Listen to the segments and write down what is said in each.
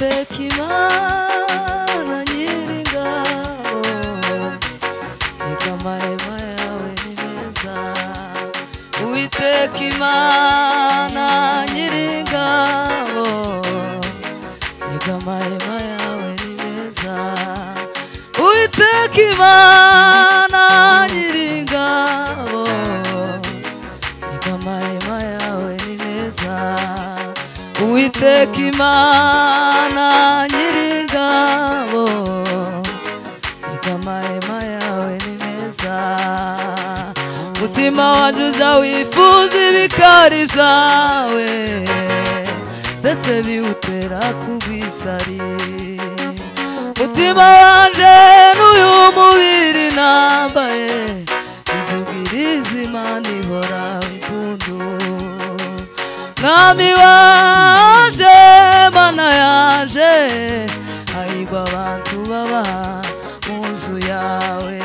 Uwiteka Imana Nyiringabo, reka amahema yawe ni meza. Uwiteka Imana Nyiringabo, reka amahema yawe ni meza. Uwiteka Imana Nyiringabo, reka amahema yawe ni meza. Uwiteka Imana Nyiringabo, reka amahema yawe ni meza. Mutima wanjye uza wifuza ibikari byawe, ndetse biwutera kugwisari. Mutima wanje n'uyu mubiri nambaye, ivugiriza Imana ihora impundu. Mwami wanje Mana yanje, hahirwa abantu baba mu nzu yawe,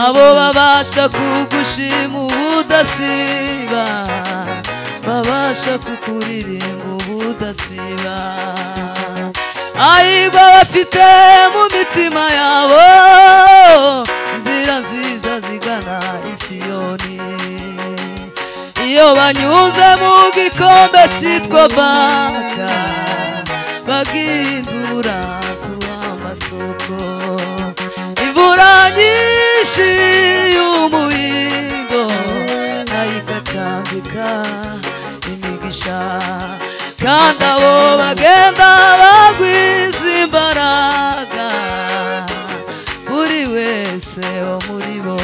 abo babasha kugushima ubudasiba, babasha kukuririmba ubudasiba. Hahirwa bafite mu mitima yabo inzira nziza zigana i Siyoni. Iyo banyuze mu gikombe cyitwa Baka, bagindura tuwa amasoko. Imvura nyinshi y'umuhindo nayo igacambika imigisha, kandi abo bagenda bagwiza imbaraga, buri wese wo muri bo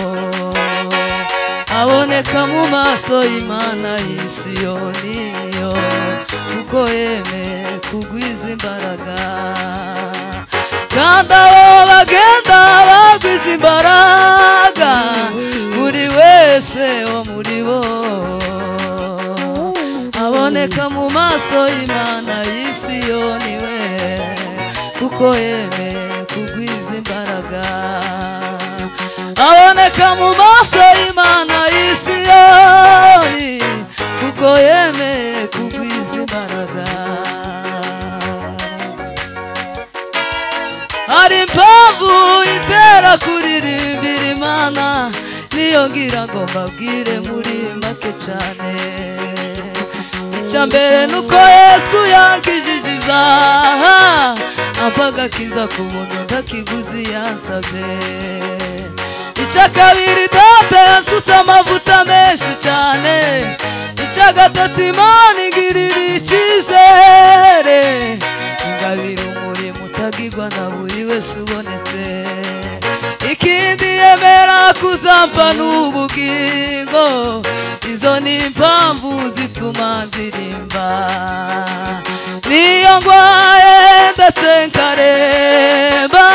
aboneka mu maso y'Imana y'i Siyoni, kuko yemeye kugwiza imbaraga. Kandi abo bagenda bagwiza imbaraga, buri wese wo muri bo aboneka mu maso y'Imana y'i Siyoni we, kuko yemeye kugwiza imbaraga. Aboneka mu maso y'Imana y'i Siyoni, kuko yemeye kugwiza imbaraga. Hari impamvu itera kuririmbira Imana, niyo ngira ngo mbabwire muri make cyane. Icya mbere nuko Yesu yankijije ibyaha, ampa agakiza ku buntu ntakiguzi yansabye. Icya kabiri Data yansutse amavuta menshi cyane. Icya gatatu Imana ingirira icyizere, ingabira umurimo utagirwa na buri wese ubonetse. Ikindi yemera kuzampa n'ubugingo, izo ni impamvu zituma ndirimba. Niyo ngwaye ndetse nkaremba,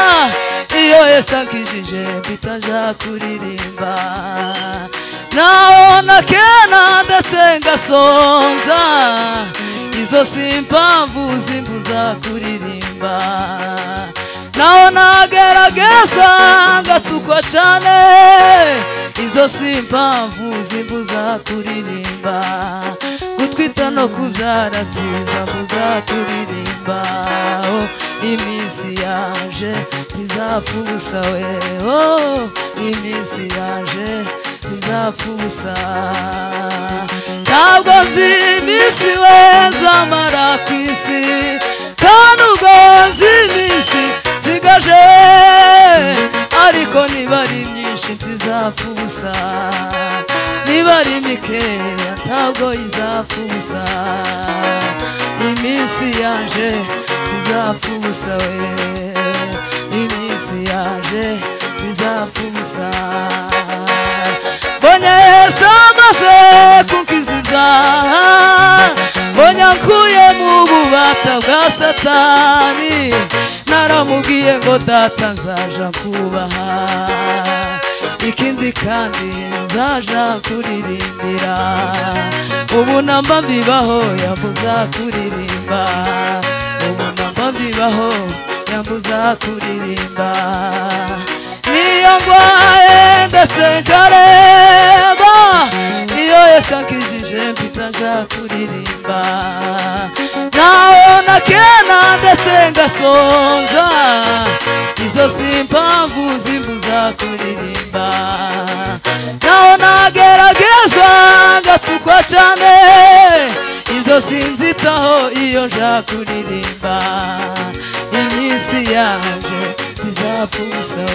iyo Yesu ankijije mpita nja kuririmba. Naho nakena ndetse ngasonza, izo si impamvu zimbuza kuririmba. Naho nageragezwa ngatukwa cyane, izo si impamvu zimbuza kuririmba. Gutwita no kubyara ntibambuza kuririmba. Iminsi yaje ntizapfa ubusa we, iminsi yaje ntizapfa ubusa. Ntabwo nzi iminsi we nzamara ku isi, kandi ubwo nzi iminsi nsigaje, ariko niba ari myinshi ntizapfa ubusa, niba ari mikeya ntabwo izapfa ubusa. Iminsi yaje ntizapfa ubusa we, iminsi yaje ntizapfa ubusa. Mbonye Yesu amaze kunkiza ibyaha, mbonye ankuye mu bubata bwa Satani. Naramubwiye ngo Data nzaja kubaha, ikindi kandi nzaja kuririmbira. Ubu namba mbibaho yambuza kuririmba, ubu namba mbibaho yambuza kuririmba. Niyo ngwaye ndetse nkareba, iyo Yesu ankijije mpita nja kuririmba. Naho nakena ndetse ngasonza izo si impamvu zimbuza kuririmba naho nageragezwa ngatukwa cyane ibyo sinzitaho iyo nja kuririmba iminsi yanje izapfa ubusa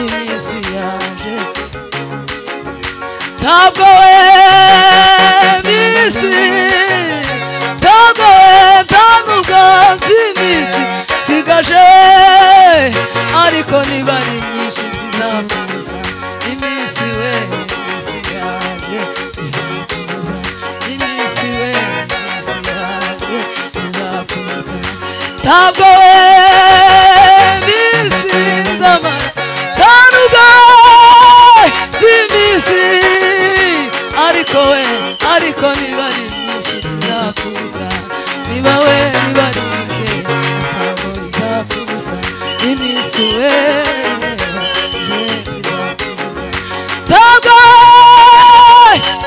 iminsi yanje ntabwo iminsi ntabwo ntanubwo z'iminsi sigaje ariko niba ari nyinshi zizapfa ubusa iminsi iminsi yanje iminsi yanje izapfa ubusa ntabwo iminsi z'amara ntanubwo z'iminsi ariko niba ari nyinshi zizapfa ubusa niba niba ari nke ntabwo bizapfa ubusa iminsi ntabwo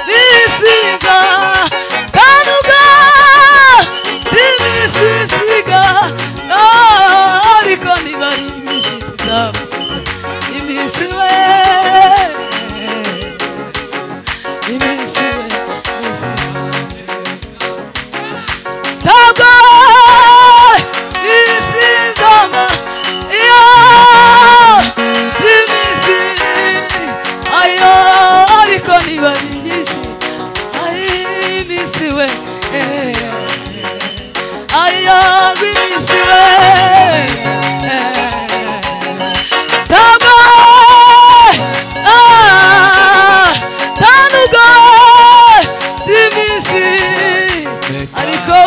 bisiga ntanubwo z'iminsi ariko niba ari nyinshi zizapfa ubusa iminsi ntabwo isizama iyo iminsi ayo ariko niba ari nyinshi iminsi ayo iminsi ntabwo ntanubwo z'iminsi ariko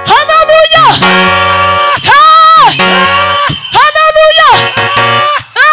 hallelujah hallelujah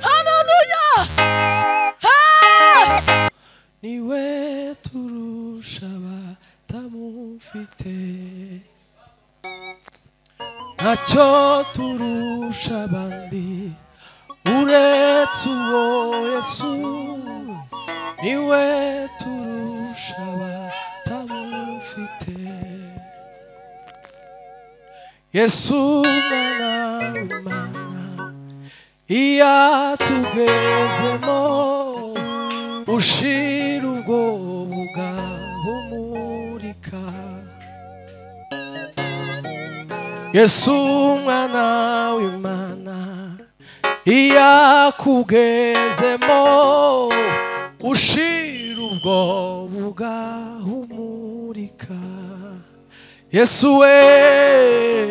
Hallelujah. niwe turusha batamufite ntacyo turusha abandi uretse uwo Yesu niwe turusha batamufite Yesu mwana w'Imana iyo atugezemo ushira ubwoba ugahumurika Yesu mwana w'Imana iyo akugezemo ushira ubwoba ugahumurika Yesu we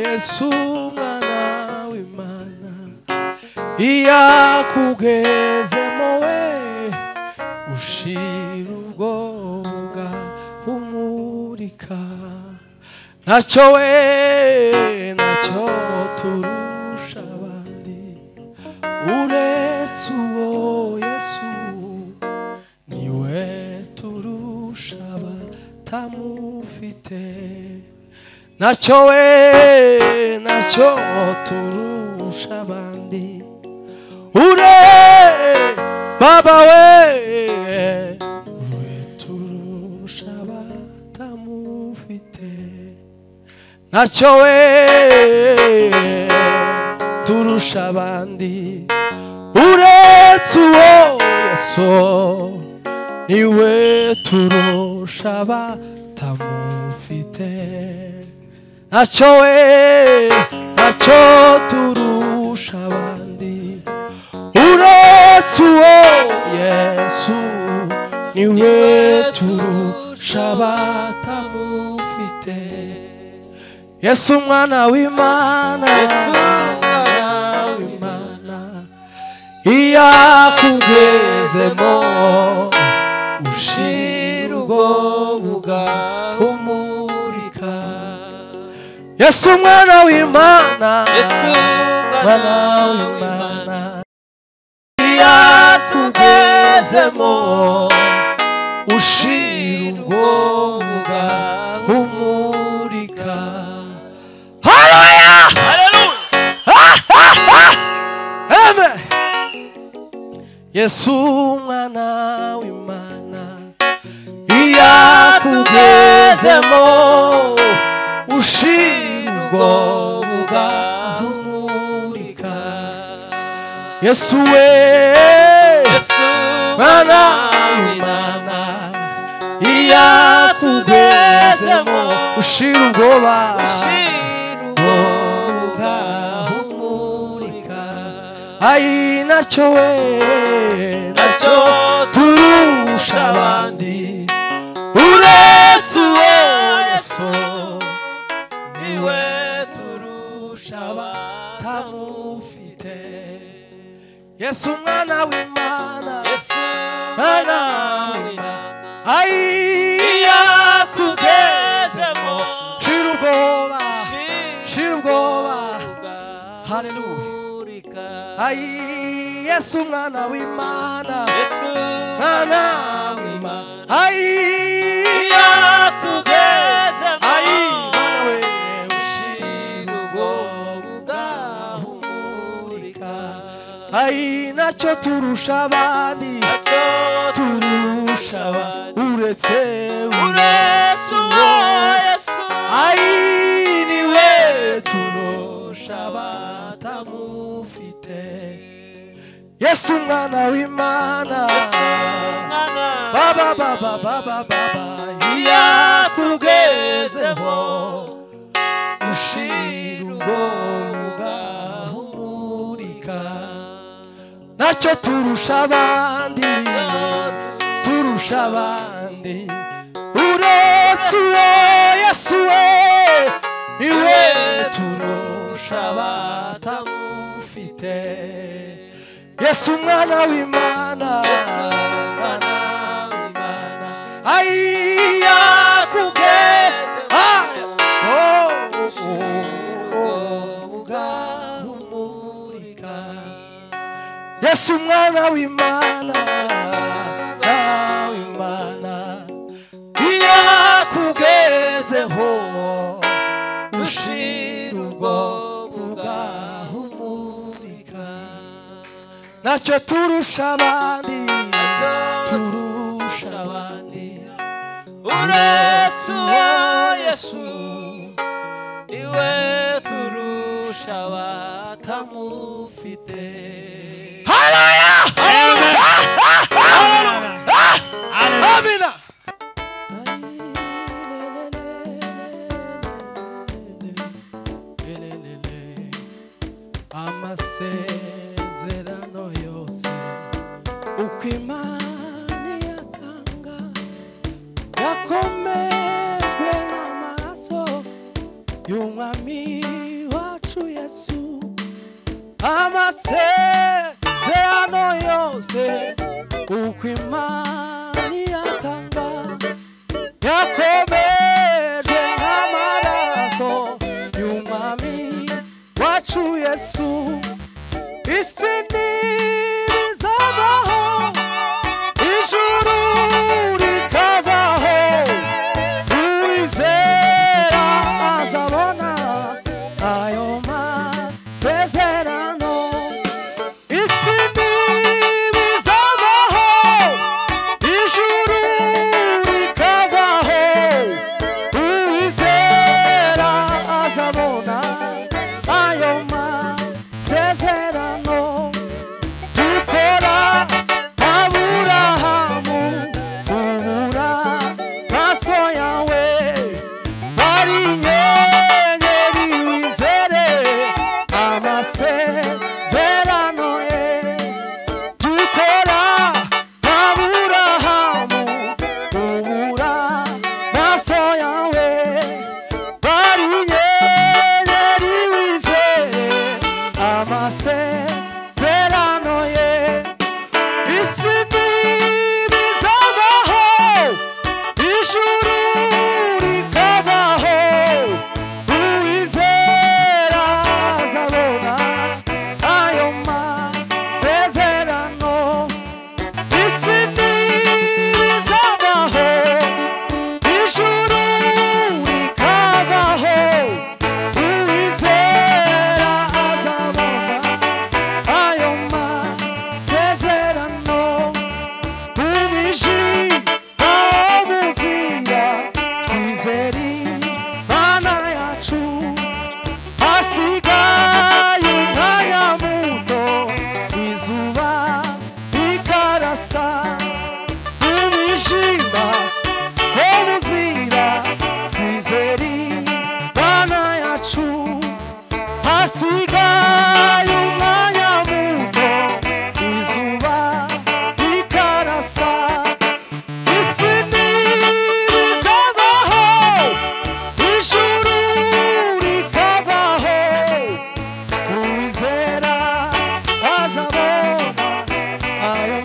Yesu mwana w'Imana iyo akugezemo we ushira ubwoba ugahumurika ntacyo we ntacyo turusha abandi uretse uwo Yesu niwe turusha batamufite ntacyo we ntacyo turusha abandi Baba we turusha batamufite ntacyo we turusha abandi uretse uwo Yesu niwe turusha batamufite ntacyo we ntacyo turusha abandi uretse uwo Yesu niwe turusha batamufite Yesu mwana w'Imana Yesu mwana w'Imana iyo akugezemo ushira ubwoba ugahumurika Yesu mwana w'Imana Yesu mwana w'Imana iyo atugezemo ushira ubwoba ugahumurika Hallelujah! Hallelujah! Amen! Yesu mwana w'Imana iyo akugezemo ushira ubwoba ugahumurika Yesu we Yesu mwana w'Imana iyo akugezemo ushira ubwoba ugahumurika Ai ntacyo we ntacyo turusha abandi uretse uwo Yesu niwe turusha batamufite Yesu mwana w'Imana Yesu mwana w'Imana Ai iyo akugezemo shira ubwoba Hallelujah Ai Yesu mwana w'Imana Yesu mwana w'Imana Ai iyo akugezemo Ai mwana we ushira ubwoba ugahumurika Ai ntacyo turusha abandi turusha uretse uwo Yesu Ai niwe turusha batamufite Yesu mwana w'Imana Baba iyo akugezemo ushira ubwoba ugahumurika ntacyo turusha abandi uretse uwo Yesu we niwe turusha batamufite Yesu mwana w'Imana Ai akugezemo Yesu umwana w'Imana iyo akugezeho ushira ubwoba ugahumurika ntacyo turusha abandi uretse uwo Yesu niwe turusha abatamufite. Amina. Amasezerano yose uko Imana yatanga yakomejwe n'amaraso y'umwami wacu Yesu. Amasezerano yose uko Imana yatanga yakomejwe n'amaraso y'umwami wacu Yesu. Isi ntizabaho ijuru rikabaho uwizera azabona ayo masezerano. Isi ntizabaho ijuru rikabaho uwizera azabona ayo masezerano. Dukora Aburahamu ubura maso yawe bari inyenyeri wizere amasezerano ye. Dukora Aburahamu ubura maso yawe bari inyenyeri wizere amasezerano ye. Isi ntizabaho ijuru rikabaho uwizera azabona ayo masezerano. Isi ntizabaho ijuru rikabaho uwizera azabona ayo masezerano. Umwijima w'ubuzira twizere Imana yacu hasigaye umwanya muto izuba rikarasa. Umwijima w'ubuzira twizere Imana yacu hasigaye umwanya muto izuba rikarasa. Isi ntizabaho ijuru rikabaho uwizera azabona ayo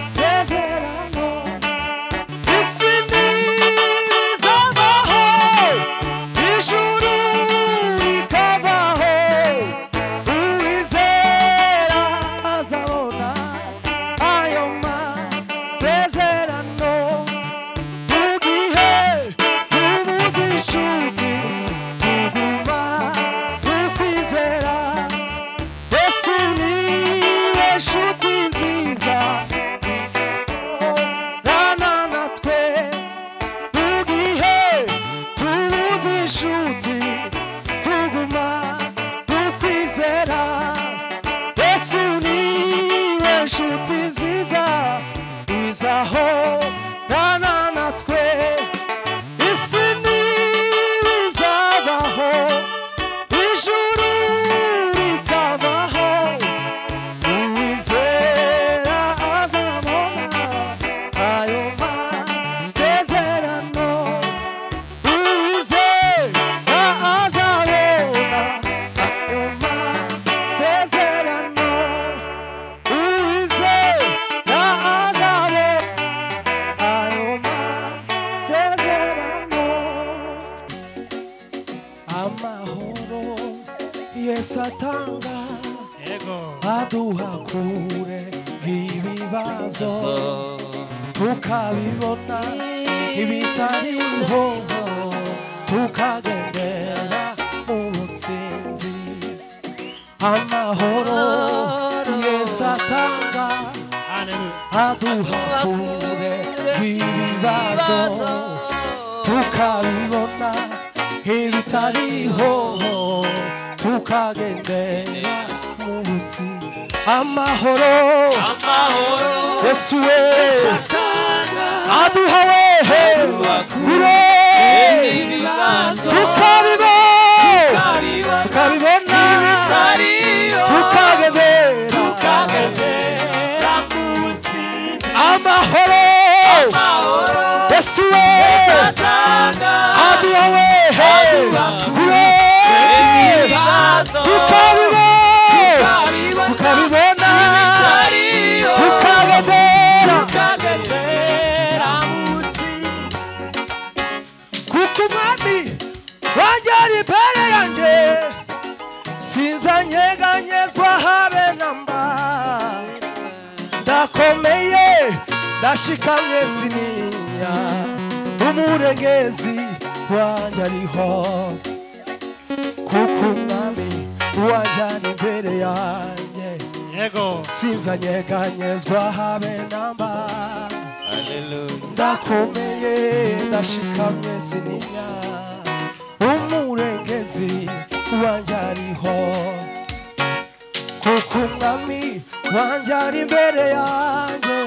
masezerano. Isi ntizabaho ijuru rikabaho uwizera azabona ayo masezerano. Mu gihe tubuze inshuti tuguma tukwizera Yesu niwe nshuti nziza ihorana natwe. Mu gihe tubuze inshuti tuguma tukwizera Yesu niwe nshuti nziza izahorana natwe. Isi ntizabaho ijuru rikabaho uwizera azabona ayo masezerano. Uwizera azabona ayo masezerano. Uwizera aduha kure ibibazo tukabibona ibitariho tukagendera mu butsinzi amahoro Yesu atanga aduha kure ibibazo tukabibona ibitariho tukagendera mu butsinzi amahoro Yesu we aduha kure ibibazo tukabibona tukagendera mu butsinzi amahoro Yesu we aduha kure ibibazo tukabibona tukagendera mu butsinzi kuko umwami wanjye ari imbere yanjye sinzanyeganyezwa habe namba ndakomeye ndashikamye sininya umurengezi wanjye ariho kuko umwami wanjye ari imbere yanjye sinzanyeganyezwa habe namba ndakomeye ndashikamye sininya umurengezi wanjye ariho kuko umwami wanjye ari imbere yanjye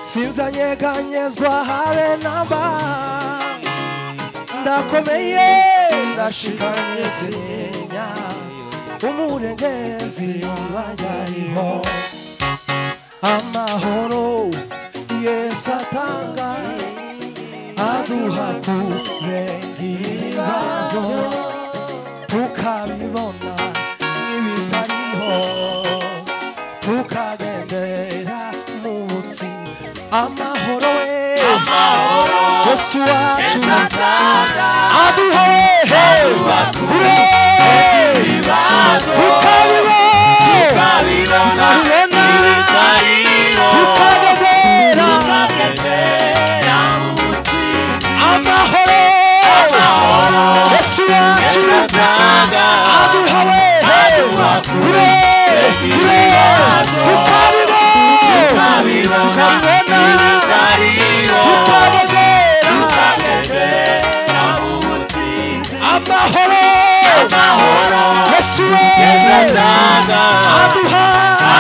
sinzanyeganyezwa habe namba ndakomeye ndashikamye sininya umurengezi wanjye ariho amahoro Yesu atanga aduha kure ibibazo tukabibona n'ibitariho tukagendera mu butsinzi amahoro we Yesu wacu aduha kure ibibazo tukabibona n'ibitariho tukagendera mu butsinzi amahoro Yesu wacu aduha kure ibibazo tukabibona n'ibitariho tukagendera mu butsinzi amahoro Yesu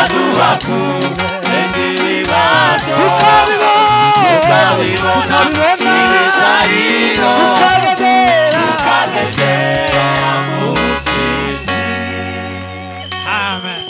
aduha kure ibibazo tukabibona n'ibitariho tukagendera mu butsinzi amen.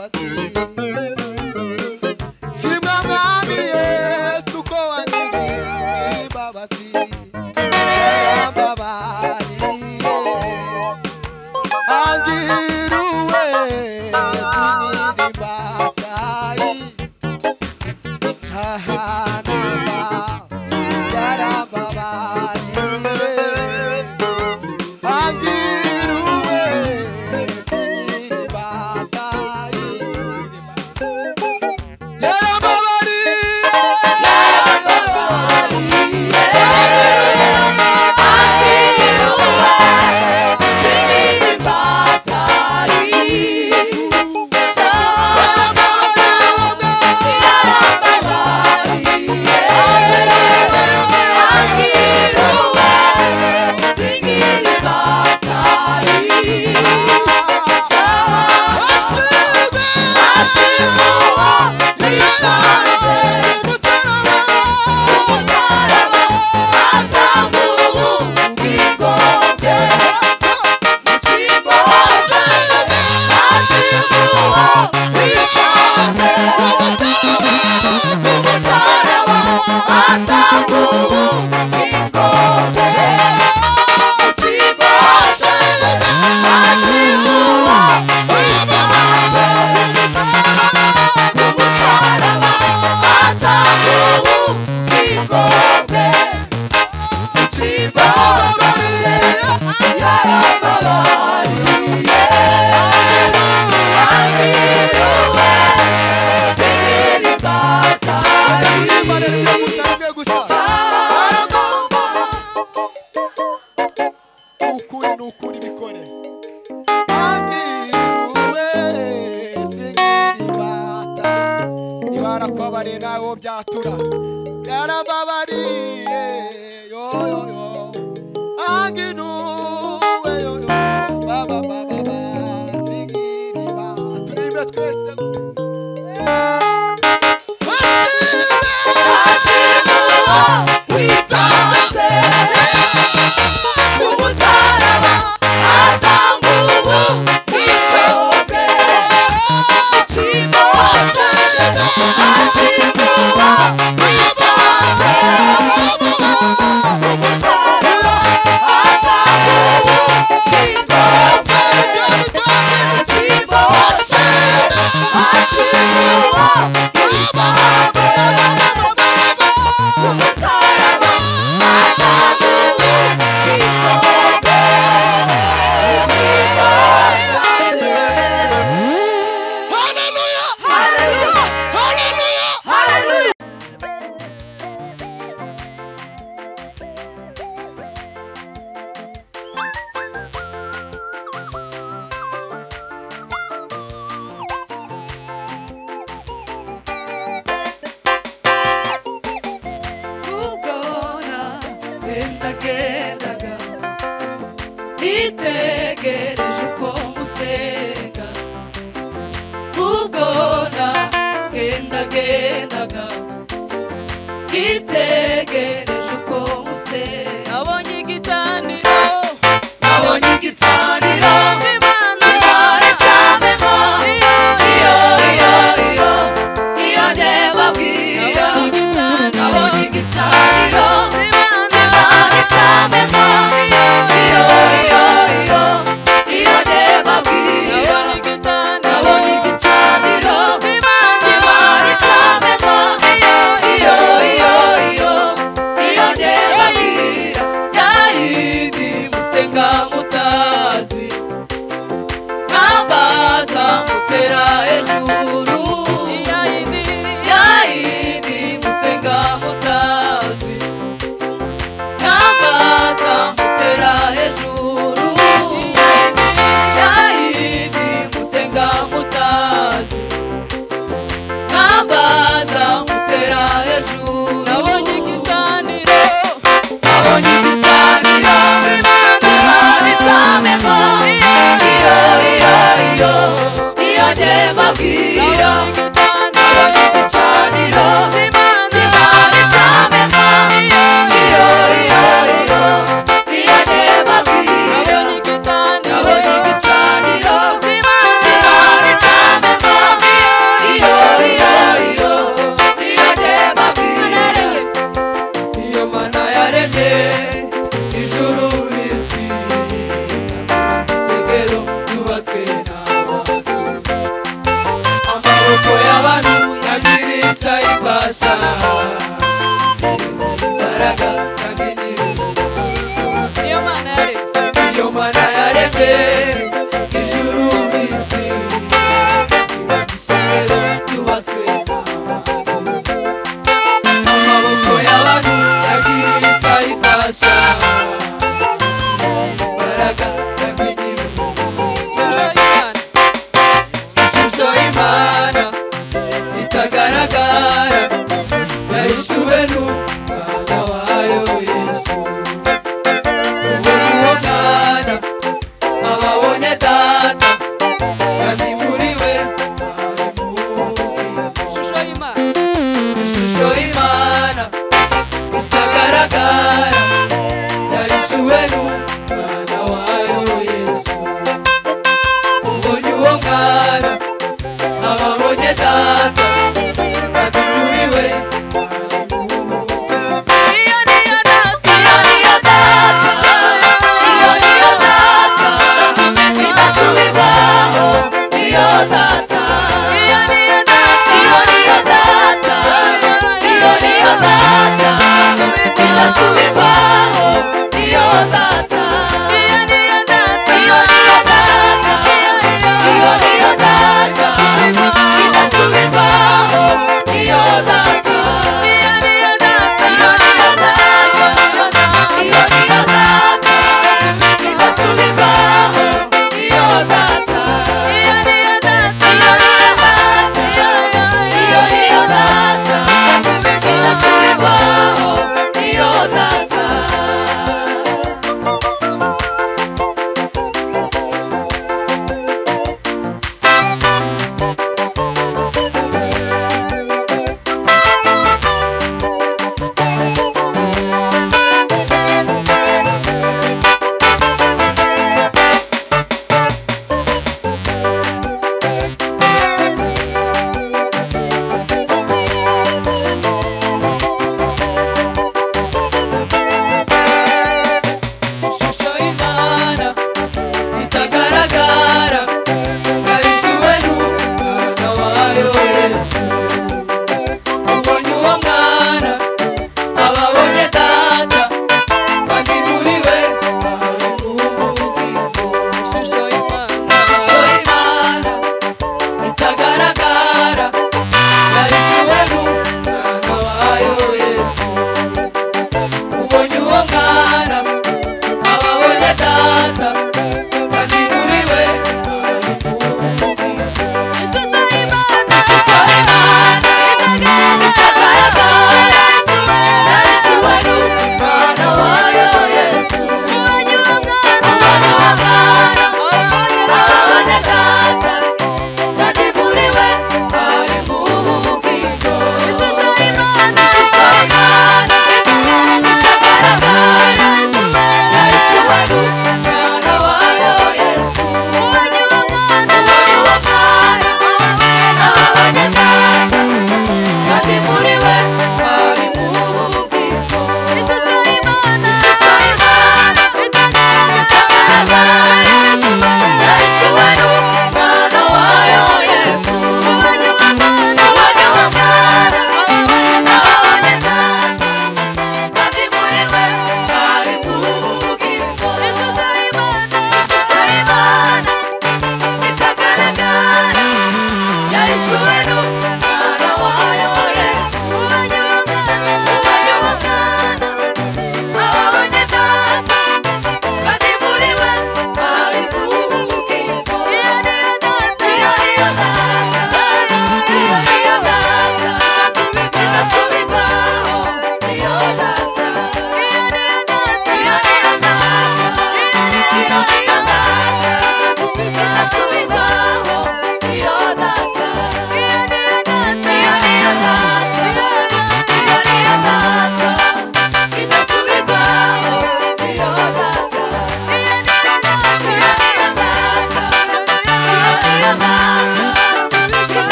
imbabazi shimwa mwami Yesu ko wangiriye imbabazi yarambabariye angiruwe sinirimbatayi cahanama yarambabariye angiruwe sinirimbatayi itegereje uko musega ubwo nagendagendaga itegereje uko musega nabonye igicaniro Imana itamema iyo ndebabwira nabonye igicaniro Imana itamema Musenga muta amaboko y'abantu yagiritse ayifasha imbaraga niyo mana yaremye ijuru n'isi isomero ryubatswe amaboko y'abantu yagiritse ayifasha imbaraga ishusho y'Imana itagaragara yahishuwe n'umwana wayo Yesu uwo uwo mwana ababonye data kandi muri we ishusho y'Imana itagaragara yahishuwe n'umwana wayo Yesu ubonye uwo mwana ababonye data